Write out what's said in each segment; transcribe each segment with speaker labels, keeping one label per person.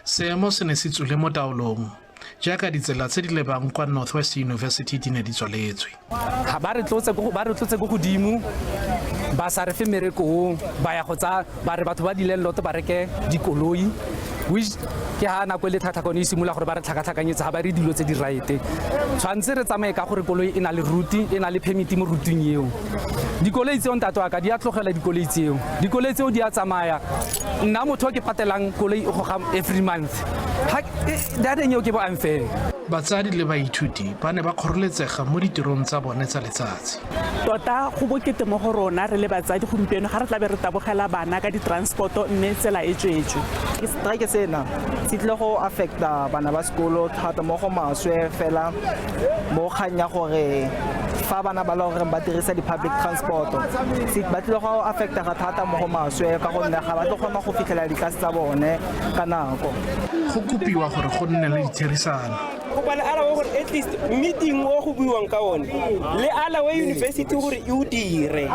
Speaker 1: Seemo se ne se tswile mo taolong jaaka ditsela tse di lebang kwa Northwest University di ne di tswaletswe.
Speaker 2: Ga ba re tlotse go godimo ba sa re fe merekong ba ya go tsa ba re batho ba di landlord ba reke dikoloi which ke ha nako le thatha kone simula gore ba re tlhakatlhakanyetsa ga ba re dilo tse di right tshwantse re tsamaye ka gore koloi e na le route e na le permit mo routing eo dikoloi tseo ntato aka di a tlogela dikoloi tseo di a tsamaya nna motho ke patelang koloi go ga every month ha data nyeo ke bo unfair.
Speaker 1: Batsadi le baithuti ba ne ba kgoreletsega mo ditirong tsa bone tsa letsatsi.
Speaker 3: Tota go bokete mo go rona re le batsadi gompieno ga re tla be re tabogela bana ka ditransporto mme tsela e tswetswe.
Speaker 4: Strike sena se tle go affecta bana ba sekolo thata mo go maswe fela mo kganya gore fa bana ba le gore ba dirisa di-public transport se ba tle go affecta ga thata mo go maswe ka gonne ga ba tlo kgona go fitlhela ditlase tsa bone ka nako.
Speaker 1: Go kopiwa gore go nne le ditherisano.
Speaker 5: Go bana ala gore at least meeting o go buiwang ka one le ala wa university gore e o dire.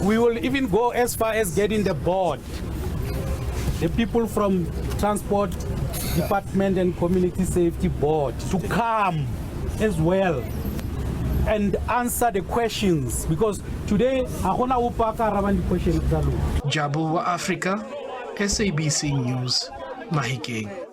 Speaker 6: We will even go as far as getting the board, the people from Transport Department and Community Safety Board to come as well and answer the questions because today agona upaka rabani questions.
Speaker 1: Jabu wa Africa, SABC News, Mahikeng.